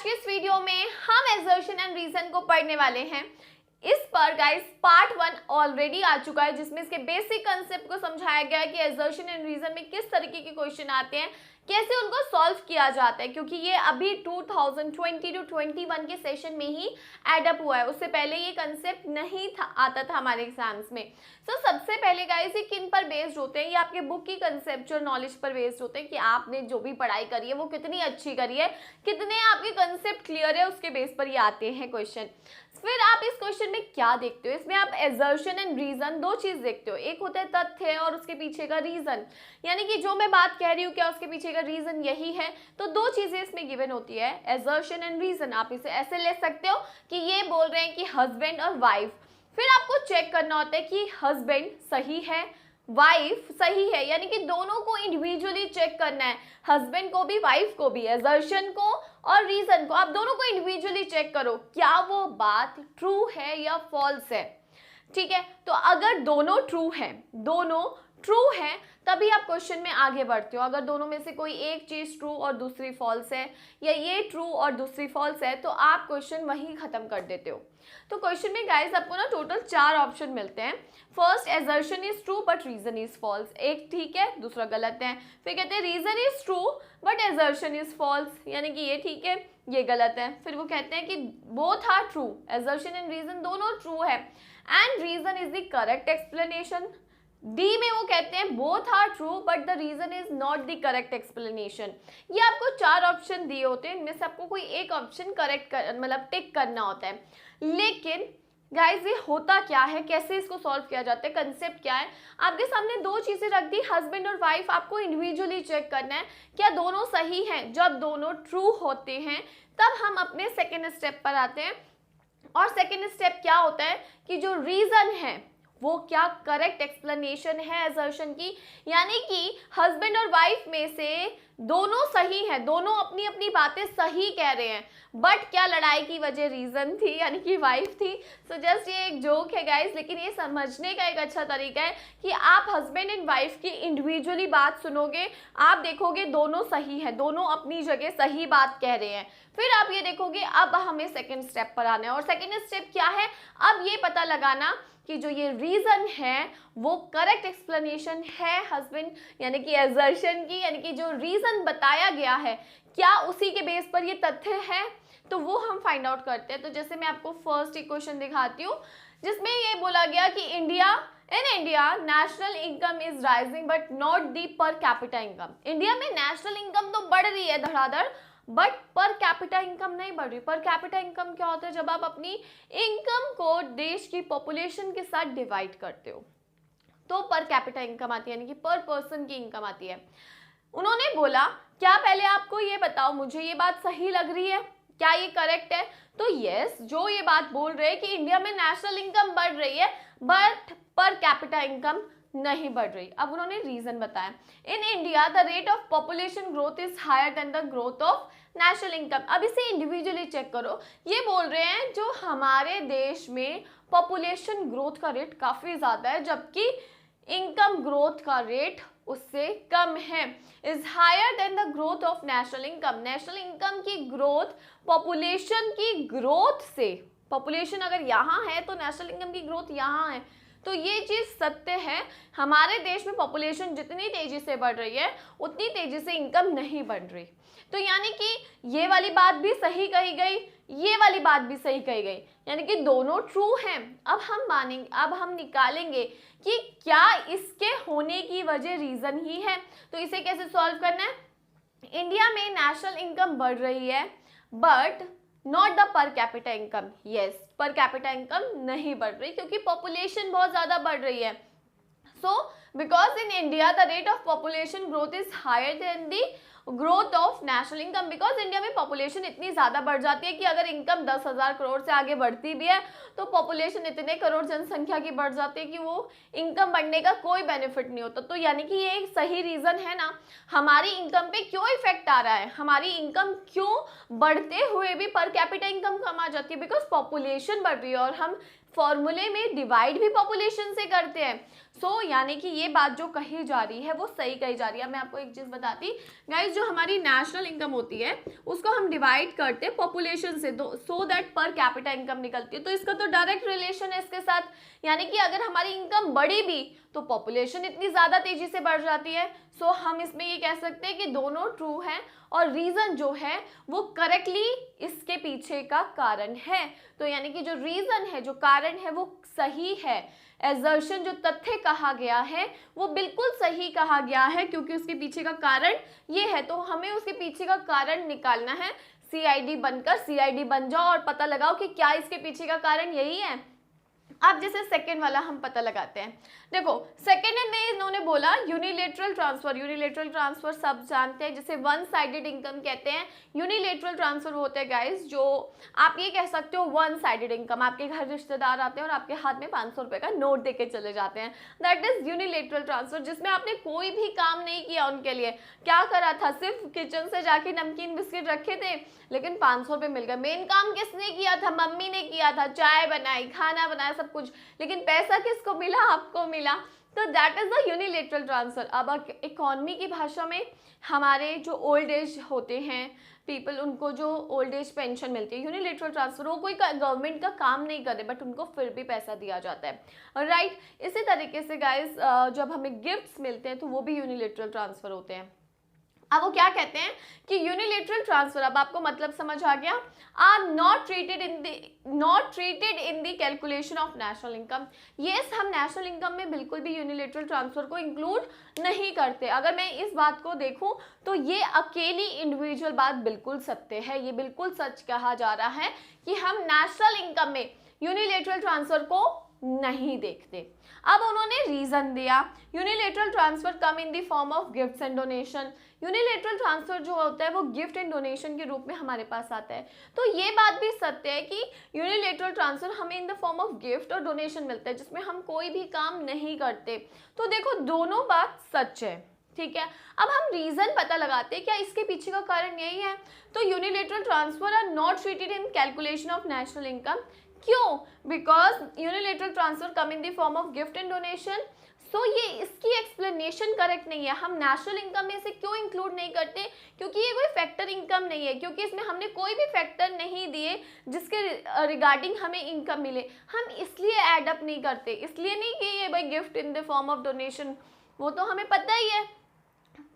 के इस वीडियो में हम assertion एंड रीजन को पढ़ने वाले हैं। इस पर गाइस पार्ट 1 ऑलरेडी आ चुका है, जिसमें इसके बेसिक कंसेप्ट को समझाया गया है कि assertion एंड रीजन में किस तरीके के क्वेश्चन आते हैं, कैसे उनको सॉल्व किया जाता है, क्योंकि ये अभी 2020 टू 21 के सेशन में ही एडअप हुआ है। उससे पहले ये कंसेप्ट नहीं था, आता था हमारे एग्जाम्स में। सबसे पहले गाइस ये किन पर बेस्ड होते हैं, ये आपके बुक की कंसेप्चुअल नॉलेज पर बेस्ड होते हैं कि आपने जो भी पढ़ाई करी है वो कितनी अच्छी करी है, कितने आपके कंसेप्ट क्लियर है, उसके बेस पर ये आते हैं क्वेश्चन। फिर आप इस क्वेश्चन में क्या देखते हो, इसमें आप assertion एंड रीजन दो चीज देखते हो। एक होता है तथ्य और उसके पीछे का रीजन, यानी कि जो मैं बात कह रही हूँ क्या उसके पीछे का रीजन यही है। तो दो चीजें इसमें गिवन होती है, assertion एंड रीजन। आप इसे ऐसे ले सकते हो कि ये बोल रहे हैं कि हस्बैंड और वाइफ, फिर आपको चेक करना होता है कि हस्बैंड सही है, वाइफ सही है, यानी कि दोनों को इंडिविजुअली चेक करना है, हस्बैंड को भी वाइफ को भी, assertion को और रीजन को, आप दोनों को इंडिविजुअली चेक करो क्या वो बात ट्रू है या फॉल्स है। ठीक है, तो अगर दोनों ट्रू है तभी आप क्वेश्चन में आगे बढ़ते हो। अगर दोनों में से कोई एक चीज ट्रू और दूसरी फॉल्स है, या ये ट्रू और दूसरी फॉल्स है, तो आप क्वेश्चन वहीं खत्म कर देते हो। तो क्वेश्चन में गाइस आपको ना टोटल 4 ऑप्शन मिलते हैं। First, assertion is true but reason is false, एक ठीक है दूसरा गलत है। फिर कहते हैं reason is true but assertion is false, यानी कि ये ठीक है ये गलत है। फिर वो कहते हैं कि both are true, assertion and reason दोनों ट्रू है and reason is the correct explanation. D में वो कहते हैं both are true but the reason is not the correct explanation. ये आपको 4 ऑप्शन दिए होते हैं, इनमें से आपको कोई एक ऑप्शन करेक्ट मतलब टिक करना होता है। लेकिन गाइस ये होता क्या है, कैसे इसको सॉल्व किया जाता है, कंसेप्ट क्या है। आपके सामने दो चीजें रख दी, हस्बैंड और वाइफ, आपको इंडिविजुअली चेक करना है क्या दोनों सही हैं। जब दोनों ट्रू होते हैं तब हम अपने सेकेंड स्टेप पर आते हैं, और सेकेंड स्टेप क्या होता है कि जो रीजन है वो क्या करेक्ट एक्सप्लेनेशन है assertion की, यानी कि हस्बैंड और वाइफ में से दोनों सही हैं, दोनों अपनी अपनी बातें सही कह रहे हैं, बट क्या लड़ाई की वजह रीजन थी, यानी कि वाइफ थी। सो जस्ट ये एक जोक है गाइस, लेकिन ये समझने का एक अच्छा तरीका है कि आप हस्बैंड एंड वाइफ की इंडिविजुअली बात सुनोगे, आप देखोगे दोनों सही है, दोनों अपनी जगह सही बात कह रहे हैं। फिर आप ये देखोगे अब हमें सेकेंड स्टेप पर आना है, और सेकेंड स्टेप क्या है, अब ये पता लगाना कि जो ये रीजन है वो करेक्ट एक्सप्लेनेशन है हस्बैंड यानी कि assertion की, यानी कि जो रीजन बताया गया है क्या उसी के बेस पर ये तथ्य है, तो वो हम फाइंड आउट करते हैं। तो जैसे मैं आपको फर्स्ट इक्वेशन दिखाती हूँ, जिसमें ये बोला गया कि in India national income is rising but not the per capita income. India में नेशनल इनकम तो बढ़ रही है धड़ाधड़, बट पर कैपिटा इनकम नहीं बढ़ रही। पर कैपिटा इनकम क्या होता है, जब आप अपनी इनकम को देश की पॉपुलेशन के साथ डिवाइड करते हो तो पर कैपिटा इनकम आती है, यानी कि पर पर्सन की इनकम आती है। उन्होंने बोला क्या पहले आपको ये बताओ मुझे ये बात सही लग रही है, क्या ये करेक्ट है। तो यस, जो ये बात बोल रहे हैं कि इंडिया में नेशनल इनकम बढ़ रही है बट पर कैपिटा इनकम नहीं बढ़ रही। अब उन्होंने रीजन बताया, in India the rate of population growth is higher than the growth of national income. अब इसे इंडिविजुअली चेक करो, ये बोल रहे हैं जो हमारे देश में पॉपुलेशन ग्रोथ का रेट काफी ज्यादा है जबकि इनकम ग्रोथ का रेट उससे कम है, is higher than the growth of national income. National income की ग्रोथ पॉपुलेशन की ग्रोथ से, पॉपुलेशन अगर यहाँ है तो नेशनल इनकम की ग्रोथ यहाँ है, तो ये चीज सत्य है। हमारे देश में पॉपुलेशन जितनी तेजी से बढ़ रही है उतनी तेजी से इनकम नहीं बढ़ रही। तो यानी कि ये वाली बात भी सही कही गई, ये वाली बात भी सही कही गई, यानी कि दोनों ट्रू हैं। अब हम निकालेंगे कि क्या इसके होने की वजह रीजन ही है। तो इसे कैसे सॉल्व करना है, इंडिया में नेशनल इनकम बढ़ रही है but not the per capita income. Yes, per capita income नहीं बढ़ रही क्योंकि पॉपुलेशन बहुत ज्यादा बढ़ रही है। So because in India the rate of population growth is higher than the growth of national income, because India में पॉपुलेशन इतनी ज़्यादा बढ़ जाती है कि अगर इनकम 10,000 करोड़ से आगे बढ़ती भी है तो पॉपुलेशन इतने करोड़ जनसंख्या की बढ़ जाती है कि वो इनकम बढ़ने का कोई बेनिफिट नहीं होता। तो यानी कि ये एक सही रीज़न है ना, हमारी इनकम पे क्यों इफेक्ट आ रहा है, हमारी इनकम क्यों बढ़ते हुए भी पर कैपिटा इनकम कम आ जाती है, बिकॉज पॉपुलेशन बढ़ रही है और हम फॉर्मूले में डिवाइड भी पॉपुलेशन से करते हैं। सो यानी कि ये बात जो कही जा रही है वो सही कही जा रही है। मैं आपको एक चीज़ बताती गाइस, जो हमारी नेशनल इनकम होती है उसको हम डिवाइड करते हैं पॉपुलेशन से, so that per capita income निकलती है। तो इसका तो डायरेक्ट रिलेशन है इसके साथ, यानी कि अगर हमारी इनकम बढ़ी भी तो पॉपुलेशन इतनी ज़्यादा तेजी से बढ़ जाती है। सो हम इसमें ये कह सकते हैं कि दोनों ट्रू हैं और रीज़न जो है वो करेक्टली इसके पीछे का कारण है। तो यानी कि जो रीज़न है, जो कारण है, वो सही है। एजर्शन जो तथ्य कहा गया है वो बिल्कुल सही कहा गया है, क्योंकि उसके पीछे का कारण ये है। तो हमें उसके पीछे का कारण निकालना है। सीआईडी बनकर सीआईडी बन जाओ और पता लगाओ कि क्या इसके पीछे का कारण यही है। अब जैसे सेकेंड वाला हम पता लगाते हैं। देखो सेकेंड में इन्होंने बोला यूनिलेटरल ट्रांसफर। यूनिलेटरल ट्रांसफर सब जानते हैं, जिसे वन साइडेड इनकम कहते हैं। यूनिलेटरल ट्रांसफर होते हैं गाइस, जो आप ये कह सकते हो वन साइडेड इनकम। आपके घर रिश्तेदार आते हैं और आपके हाथ में 500 रुपए का नोट देके चले जाते हैं, दैट इज यूनिलेटरल ट्रांसफर, जिसमें आपने कोई भी काम नहीं किया उनके लिए। क्या करा था, सिर्फ किचन से जाके नमकीन बिस्किट रखे थे लेकिन 500 रुपए मिल गए। मेन काम किसने किया था, मम्मी ने किया था, चाय बनाई, खाना बनाया, सब कुछ, लेकिन पैसा किसको मिला, आपको मिला। तो that is the unilateral transfer. अब इकोनॉमी की भाषा में हमारे जो ओल्ड एज होते हैं पीपल, उनको जो ओल्ड एज पेंशन मिलती है, यूनिलेटरल ट्रांसफर, वो कोई गवर्नमेंट का काम नहीं करे बट उनको फिर भी पैसा दिया जाता है, राइट। इसी तरीके से गाइस जब हमें गिफ्ट्स मिलते हैं तो वो भी यूनिलेटरल ट्रांसफर होते हैं। अब वो क्या कहते हैं कि यूनिलेटरल ट्रांसफर, अब आपको मतलब समझ आ गया, are not treated in the calculation of national income. Yes, हम नेशनल इनकम में बिल्कुल भी यूनिलेटरल ट्रांसफर को इंक्लूड नहीं करते। अगर मैं इस बात को देखूं तो ये अकेली इंडिविजुअल बात बिल्कुल सत्य है, ये बिल्कुल सच कहा जा रहा है कि हम नेशनल इनकम में यूनिलेटरल ट्रांसफर को नहीं देखते। अब उन्होंने रीजन दिया, unilateral transfer come in the form of gifts and donation. Unilateral transfer जो होता है वो गिफ्ट एंड डोनेशन के रूप में हमारे पास आता है। तो ये बात भी सत्य है कि यूनिलेटरल ट्रांसफर हमें इन द फॉर्म ऑफ गिफ्ट और डोनेशन मिलता है, जिसमें हम कोई भी काम नहीं करते। तो देखो दोनों बात सच है, ठीक है। अब हम रीजन पता लगाते हैं, क्या इसके पीछे का कारण यही है। तो unilateral transfer are not treated in calculation of national income. क्यों? Because unilateral transfer come in the form of gift and donation. So ये इसकी एक्सप्लेनेशन करेक्ट नहीं है। हम नेशनल इनकम में से क्यों इंक्लूड नहीं करते, क्योंकि ये कोई फैक्टर इनकम नहीं है, क्योंकि इसमें हमने कोई भी फैक्टर नहीं दिए जिसके रिगार्डिंग हमें इनकम मिले। हम इसलिए ऐड अप नहीं करते, इसलिए नहीं कि ये भाई gift in the form of donation, वो तो हमें पता ही है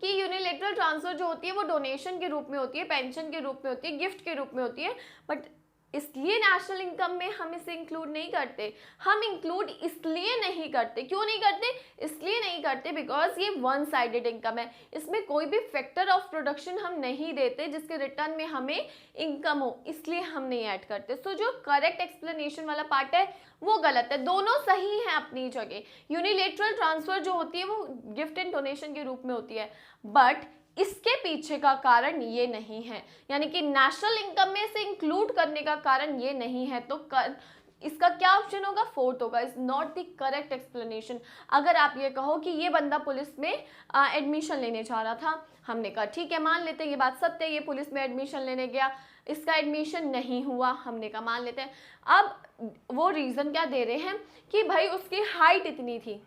कि यूनिलेटरल ट्रांसफर जो होती है वो डोनेशन के रूप में होती है, पेंशन के रूप में होती है, गिफ्ट के रूप में होती है, बट इसलिए नेशनल इनकम में हम इसे इंक्लूड नहीं करते। हम इंक्लूड इसलिए नहीं करते, क्यों नहीं करते, इसलिए नहीं करते बिकॉज ये वन साइडेड इनकम है, इसमें कोई भी फैक्टर ऑफ प्रोडक्शन हम नहीं देते जिसके रिटर्न में हमें इनकम हो, इसलिए हम नहीं ऐड करते। सो जो करेक्ट एक्सप्लेनेशन वाला पार्ट है वो गलत है, दोनों सही हैं अपनी जगह। यूनिलेटरल ट्रांसफर जो होती है वो गिफ्ट एंड डोनेशन के रूप में होती है, बट इसके पीछे का कारण ये नहीं है, यानी कि नेशनल इनकम में से इंक्लूड करने का कारण ये नहीं है। तो इसका क्या ऑप्शन होगा, फोर्थ होगा, is not the correct explanation. अगर आप ये कहो कि ये बंदा पुलिस में एडमिशन लेने जा रहा था, हमने कहा ठीक है मान लेते हैं ये बात सत्य है, ये पुलिस में एडमिशन लेने गया, इसका एडमिशन नहीं हुआ, हमने कहा मान लेते हैं। अब वो रीज़न क्या दे रहे हैं कि भाई उसकी हाइट इतनी थी,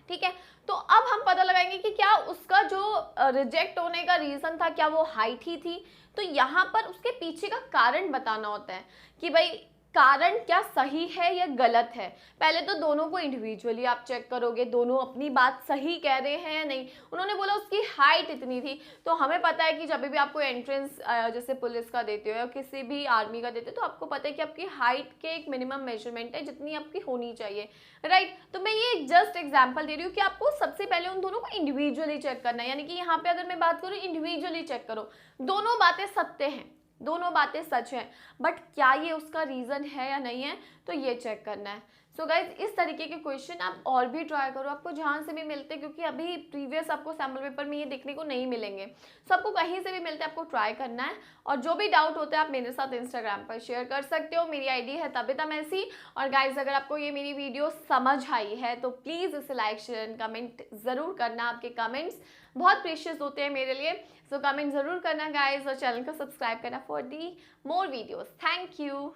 ठीक है। तो अब हम पता लगाएंगे कि क्या उसका जो रिजेक्ट होने का रीज़न था क्या वो हाइट ही थी। तो यहाँ पर उसके पीछे का कारण बताना होता है कि भाई कारण क्या सही है या गलत है। पहले तो दोनों को इंडिविजुअली आप चेक करोगे, दोनों अपनी बात सही कह रहे हैं या नहीं। उन्होंने बोला उसकी हाइट इतनी थी, तो हमें पता है कि जब भी आप कोई एंट्रेंस जैसे पुलिस का देते हो या किसी भी आर्मी का देते हो तो आपको पता है कि आपकी हाइट के एक मिनिमम मेजरमेंट है जितनी आपकी होनी चाहिए, राइट। तो मैं ये जस्ट एग्जाम्पल दे रही हूँ कि आपको सबसे पहले उन दोनों को इंडिविजुअली चेक करना है, यानी कि यहाँ पे अगर मैं बात करूँ इंडिविजुअली चेक करो, दोनों बातें सत्य हैं, दोनों बातें सच हैं, बट क्या ये उसका रीज़न है या नहीं है, तो ये चेक करना है। सो गाइज इस तरीके के क्वेश्चन आप और भी ट्राई करो, आपको जहाँ से भी मिलते हैं, क्योंकि अभी प्रीवियस आपको सैम्पल पेपर में ये देखने को नहीं मिलेंगे, सबको कहीं से भी मिलते हैं, आपको ट्राई करना है। और जो भी डाउट होता है आप मेरे साथ इंस्टाग्राम पर शेयर कर सकते हो, मेरी आईडी है तबिता मैसी। और गाइज अगर आपको ये मेरी वीडियो समझ आई है तो प्लीज़ इसे लाइक शेयर एंड कमेंट ज़रूर करना, आपके कमेंट्स बहुत प्रीशियस होते हैं मेरे लिए। सो कमेंट ज़रूर करना गाइज, और चैनल को सब्सक्राइब करना for the more videos. Thank you.